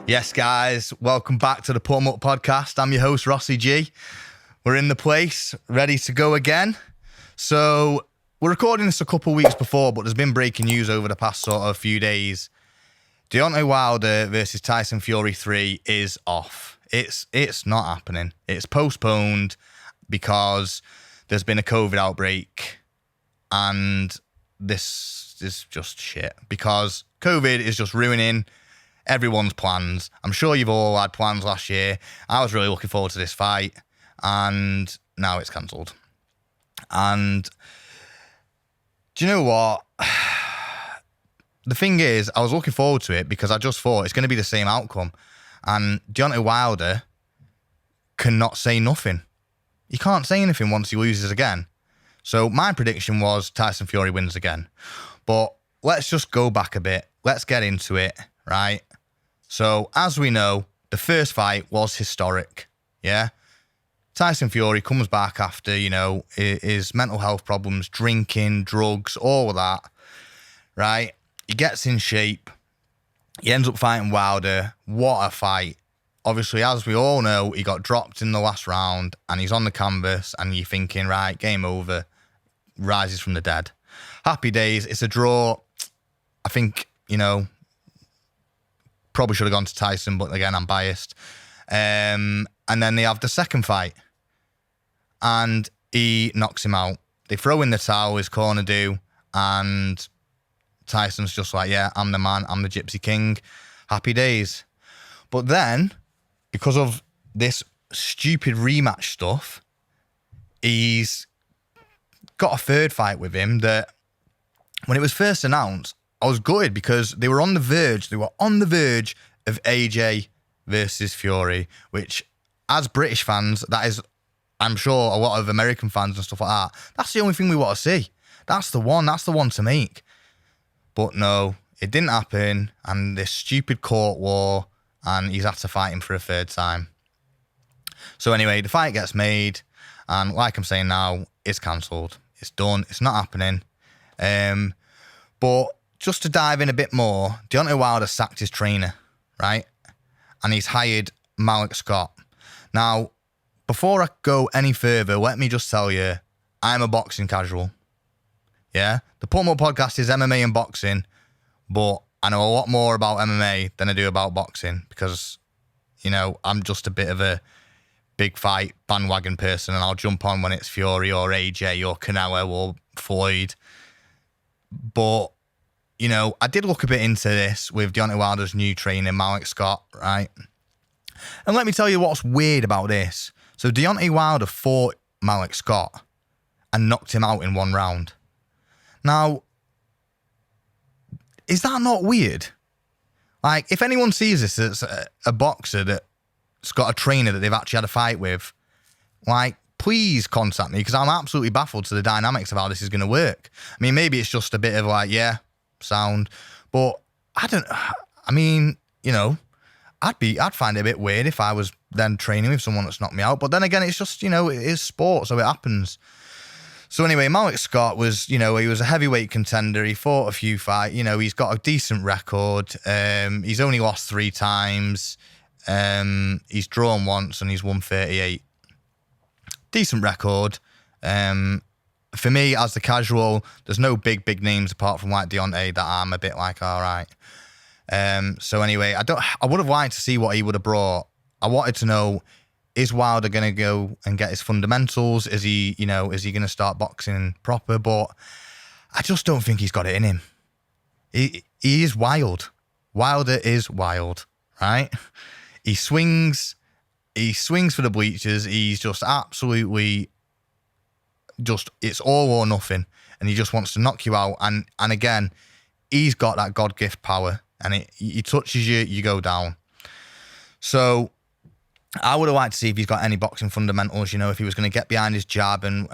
Yes, guys, welcome back to the Put 'em Up podcast. I'm your host, Rossi G. We're in the place, ready to go again. So we're recording this a couple of weeks before, but there's been breaking news over the past sort of few days. Deontay Wilder versus Tyson Fury 3 is off. It's not happening. It's postponed because there's been a COVID outbreak, and this is just shit because COVID is just ruining everyone's plans. I'm sure you've all had plans last year. I was really looking forward to this fight, and now it's cancelled. And do you know what? The thing is, I was looking forward to it because I just thought it's going to be the same outcome. And Deontay Wilder cannot say nothing. He can't say anything once he loses again. So my prediction was Tyson Fury wins again. But let's just go back a bit. Let's get into it, right? So, as we know, the first fight was historic, yeah? Tyson Fury comes back after, his mental health problems, drinking, drugs, all of that, right? He gets in shape. He ends up fighting Wilder. What a fight. Obviously, as we all know, he got dropped in the last round, and he's on the canvas, and you're thinking, right, game over, rises from the dead. Happy days. It's a draw. I think, probably should have gone to Tyson, but again, I'm biased. And then they have the second fight, and he knocks him out. They throw in the towel, his corner do, and Tyson's just like, yeah, I'm the man, I'm the Gypsy King. Happy days. But then, because of this stupid rematch stuff, he's got a third fight with him that when it was first announced, I was gutted because they were on the verge of AJ versus Fury, which as British fans, that is, I'm sure a lot of American fans and stuff like that, that's the only thing we want to see. That's the one to make. But no, it didn't happen, and this stupid court war, and he's had to fight him for a third time. So anyway, the fight gets made, and like I'm saying now, it's cancelled. It's done. It's not happening. But just to dive in a bit more, Deontay Wilder sacked his trainer, right? And he's hired Malik Scott. Now, before I go any further, let me just tell you, I'm a boxing casual. Yeah? The Put 'em Up podcast is MMA and boxing, but I know a lot more about MMA than I do about boxing because, I'm just a bit of a big fight bandwagon person, and I'll jump on when it's Fury or AJ or Canelo or Floyd. But I did look a bit into this with Deontay Wilder's new trainer, Malik Scott, right? And let me tell you what's weird about this. So Deontay Wilder fought Malik Scott and knocked him out in one round. Now, is that not weird? Like, if anyone sees this as a boxer that's got a trainer that they've actually had a fight with, like, please contact me because I'm absolutely baffled to the dynamics of how this is going to work. I mean, maybe it's just a bit of like, yeah, sound, but I'd find it a bit weird if I was then training with someone that's knocked me out. But then again, it's just, it is sport, so it happens. So anyway, Malik Scott was, he was a heavyweight contender. He fought a few fights. He's got a decent record. He's only lost 3 times. He's drawn once and he's won 38. Decent record. For me, as the casual, there's no big names apart from like Deontay that I'm a bit like, all right. So anyway, I would have liked to see what he would have brought. I wanted to know, is Wilder going to go and get his fundamentals? Is he going to start boxing proper? But I just don't think he's got it in him. He is wild. Wilder is wild, right? He swings for the bleachers. He's just absolutely it's all or nothing. And he just wants to knock you out. And again, he's got that God gift power. And he touches you, you go down. So I would have liked to see if he's got any boxing fundamentals, if he was going to get behind his jab and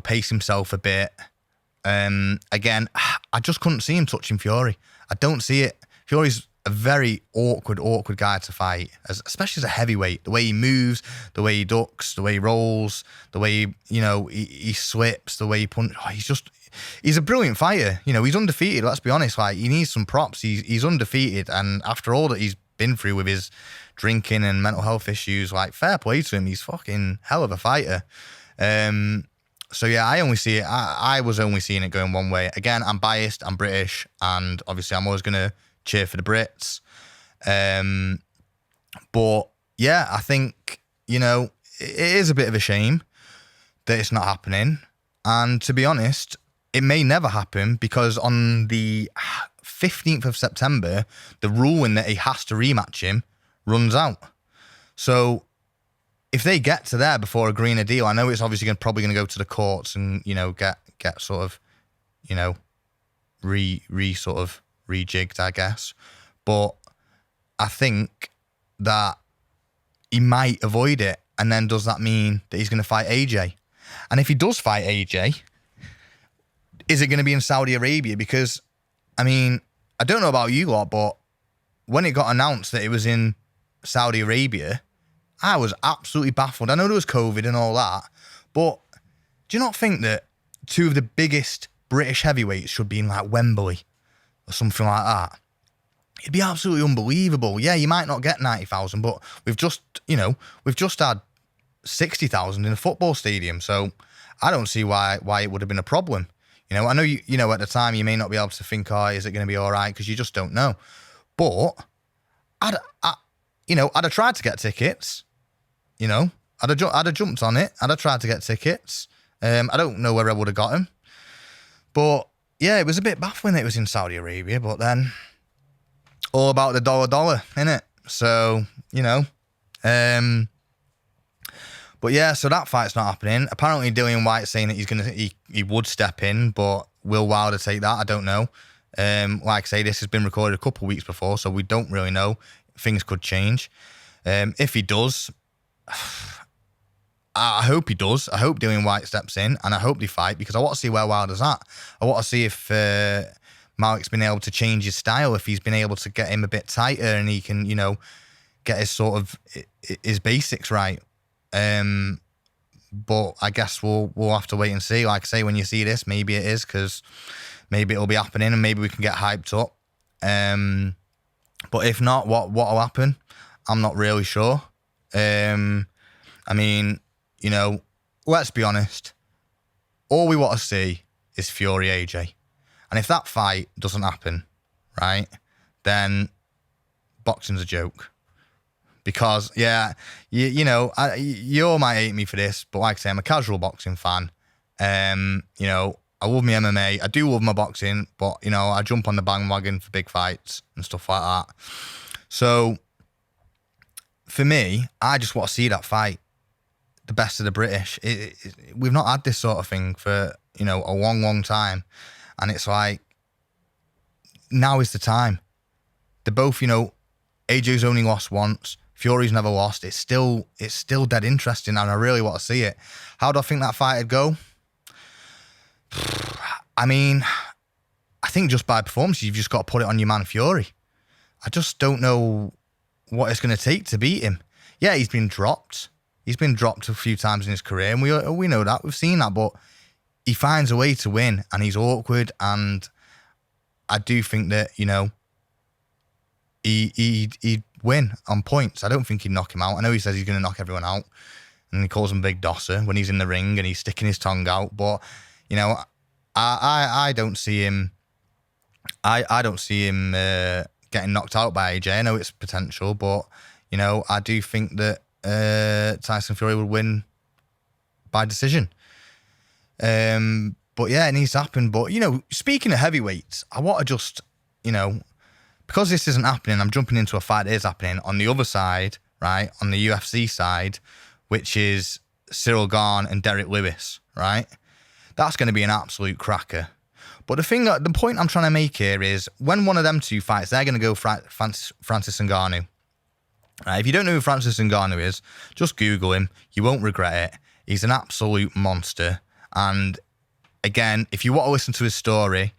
pace himself a bit. Again, I just couldn't see him touching Fury. I don't see it. Fury's a very awkward guy to fight, especially as a heavyweight. The way he moves, the way he ducks, the way he rolls, the way he slips, the way he punches. He's a brilliant fighter. He's undefeated. Let's be honest. Like, he needs some props. He's undefeated, and after all that he's been through with his drinking and mental health issues. Like, fair play to him. He's fucking hell of a fighter. So yeah, I only see it. I was only seeing it going one way. Again, I'm biased. I'm British, and obviously, I'm always gonna cheer for the Brits. But yeah, I think, you know, it is a bit of a shame that it's not happening. And to be honest, it may never happen, because on the 15th of September, the ruling that he has to rematch him runs out. So if they get to there before agreeing a deal, I know it's obviously probably going to go to the courts and, you know, get sort of, you know, rejigged, I guess. But I think that he might avoid it. And then does that mean that he's going to fight AJ? And if he does fight AJ, is it going to be in Saudi Arabia? Because, I mean, I don't know about you lot, but when it got announced that it was in Saudi Arabia, I was absolutely baffled. I know there was COVID and all that, but do you not think that two of the biggest British heavyweights should be in like Wembley or something like that? It'd be absolutely unbelievable. Yeah, you might not get 90,000, but we've just had 60,000 in a football stadium. So I don't see why it would have been a problem. You know, I know you know at the time you may not be able to think, oh, is it going to be all right? Because you just don't know. But I'd have tried to get tickets. You know, I'd have jumped on it. I'd have tried to get tickets. I don't know where I would have got them. But yeah, it was a bit baffling that it was in Saudi Arabia. But then, all about the dollar, innit? So, you know. But yeah, so that fight's not happening. Apparently, Dillian White's saying that he would step in, but will Wilder take that? I don't know. Like I say, this has been recorded a couple of weeks before, so we don't really know. Things could change. If he does, I hope he does. I hope Dillian White steps in, and I hope they fight, because I want to see where Wilder's at. I want to see if Malik's been able to change his style, if he's been able to get him a bit tighter, and he can, you know, get his sort of his basics right. But I guess we'll have to wait and see. Like I say, when you see this, maybe it is, because maybe it'll be happening and maybe we can get hyped up. But if not, what'll happen? I'm not really sure. I mean, you know, let's be honest. All we want to see is Fury AJ. And if that fight doesn't happen, right, then boxing's a joke. Because, yeah, you know, you all might hate me for this, but like I say, I'm a casual boxing fan. You know, I love my MMA. I do love my boxing, but, you know, I jump on the bandwagon for big fights and stuff like that. So, for me, I just want to see that fight. The best of the British. We've not had this sort of thing for, you know, a long, long time. And it's like, now is the time. They're both, you know, AJ's only lost once. Fury's never lost. It's still dead interesting, and I really want to see it. How do I think that fight would go? I mean, I think just by performance, you've just got to put it on your man Fury. I just don't know what it's going to take to beat him. Yeah, he's been dropped. He's been dropped a few times in his career, and we know that. We've seen that, but he finds a way to win, and he's awkward, and I do think that, you know, he'd win on points. I don't think he'd knock him out. I know he says he's going to knock everyone out, and he calls him Big Dosser when he's in the ring and he's sticking his tongue out. But, you know, I don't see him. I don't see him getting knocked out by AJ. I know it's potential, but, you know, I do think that Tyson Fury would win by decision. But yeah, it needs to happen. But, you know, speaking of heavyweights, I want to just, you know, because this isn't happening, I'm jumping into a fight that is happening on the other side, right? On the UFC side, which is Cyril Gane and Derek Lewis, right? That's going to be an absolute cracker. But the point I'm trying to make here is, when one of them two fights, they're going to go Francis Ngannou. Right? If you don't know who Francis Ngannou is, just Google him. You won't regret it. He's an absolute monster. And again, if you want to listen to his story,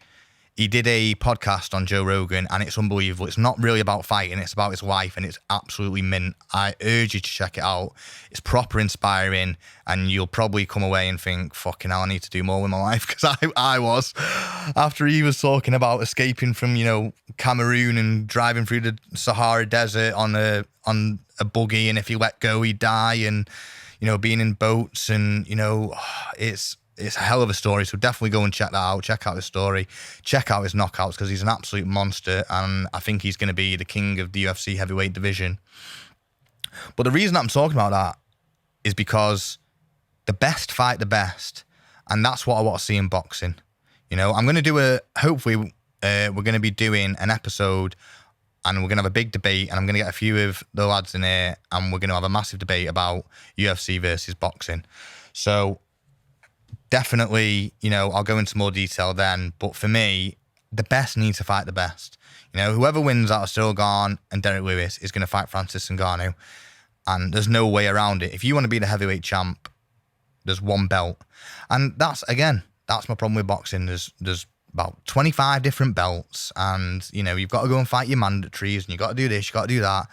he did a podcast on Joe Rogan, and it's unbelievable. It's not really about fighting, it's about his wife, and it's absolutely mint. I urge you to check it out. It's proper inspiring, and you'll probably come away and think, fucking hell, I need to do more with my life, because I was. After he was talking about escaping from, Cameroon and driving through the Sahara Desert on a buggy, and if he let go, he'd die, and, being in boats, and, it's a hell of a story, so definitely go and check that out. Check out his story. Check out his knockouts, because he's an absolute monster, and I think he's going to be the king of the UFC heavyweight division. But the reason I'm talking about that is because the best fight the best, and that's what I want to see in boxing. I'm going to do hopefully, we're going to be doing an episode, and we're going to have a big debate, and I'm going to get a few of the lads in here, and we're going to have a massive debate about UFC versus boxing. So definitely, I'll go into more detail then. But for me, the best need to fight the best. Whoever wins out of Cyril Gane and Derek Lewis is going to fight Francis Ngannou. And there's no way around it. If you want to be the heavyweight champ, there's one belt. And that's my problem with boxing. There's about 25 different belts. And, you've got to go and fight your mandatories, and you've got to do this, you've got to do that.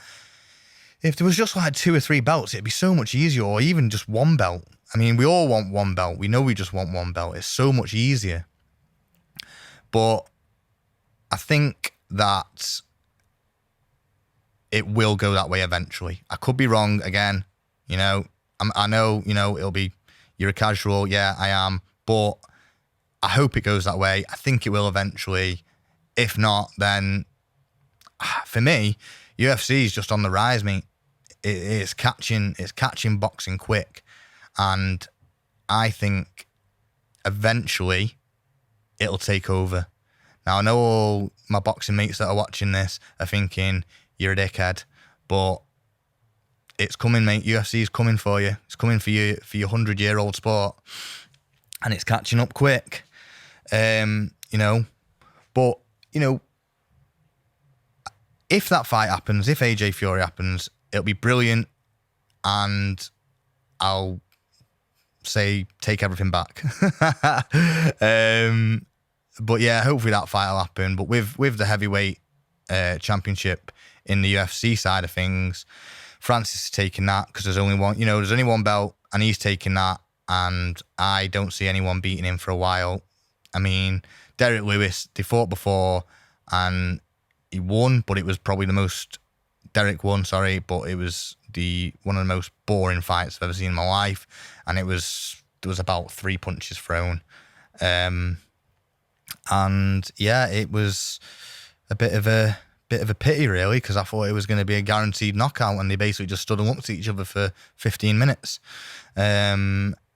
If there was just like 2 or 3 belts, it'd be so much easier, or even just one belt. I mean, we all want one belt. We know we just want one belt. It's so much easier. But I think that it will go that way eventually. I could be wrong again. I know, it'll be, you're a casual. Yeah, I am. But I hope it goes that way. I think it will eventually. If not, then for me, UFC is just on the rise, mate. It's catching boxing quick. And I think eventually it'll take over. Now, I know all my boxing mates that are watching this are thinking, you're a dickhead, but it's coming, mate. UFC is coming for you. It's coming for you, for your 100-year-old sport. And it's catching up quick. But, if that fight happens, if AJ Fury happens, it'll be brilliant. And I'll say take everything back. But yeah, hopefully that fight will happen. But with the heavyweight championship in the UFC side of things, Francis is taking that because there's only one belt, and he's taking that, and I don't see anyone beating him for a while. I mean, Derek Lewis, they fought before and he won, but it was probably Derek won, but it was one of the most boring fights I've ever seen in my life, and there was about 3 punches thrown, and yeah, it was a bit of a pity really, because I thought it was going to be a guaranteed knockout, and they basically just stood and looked at each other for 15 minutes.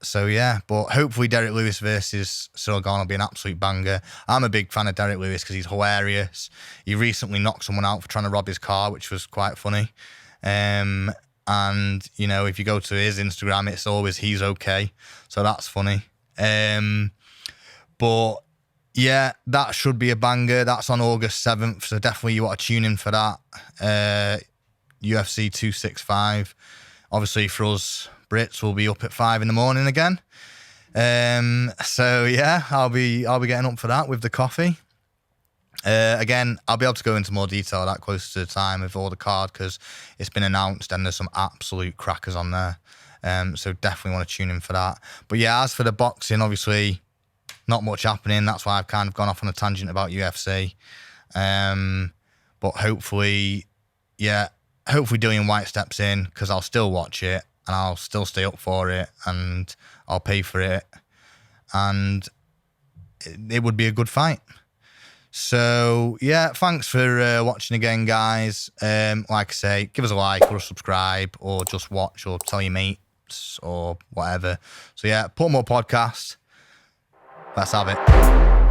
So yeah, but hopefully Derek Lewis versus Cyril Gane will be an absolute banger. I'm a big fan of Derek Lewis because he's hilarious. He recently knocked someone out for trying to rob his car, which was quite funny. And, if you go to his Instagram, it's always he's okay. So that's funny. But yeah, that should be a banger. That's on August 7th. So definitely you want to tune in for that. UFC 265. Obviously for us Brits, will be up at 5 a.m. again. So yeah, I'll be getting up for that with the coffee. Again, I'll be able to go into more detail that closer to the time of all the card, because it's been announced and there's some absolute crackers on there. So definitely want to tune in for that. But yeah, as for the boxing, obviously not much happening. That's why I've kind of gone off on a tangent about UFC. But hopefully Dillian White steps in, because I'll still watch it and I'll still stay up for it and I'll pay for it, and it would be a good fight. So yeah, thanks for watching again, guys. Like I say, give us a like or a subscribe, or just watch, or tell your mates or whatever. So yeah, Put More Podcast. Let's have it.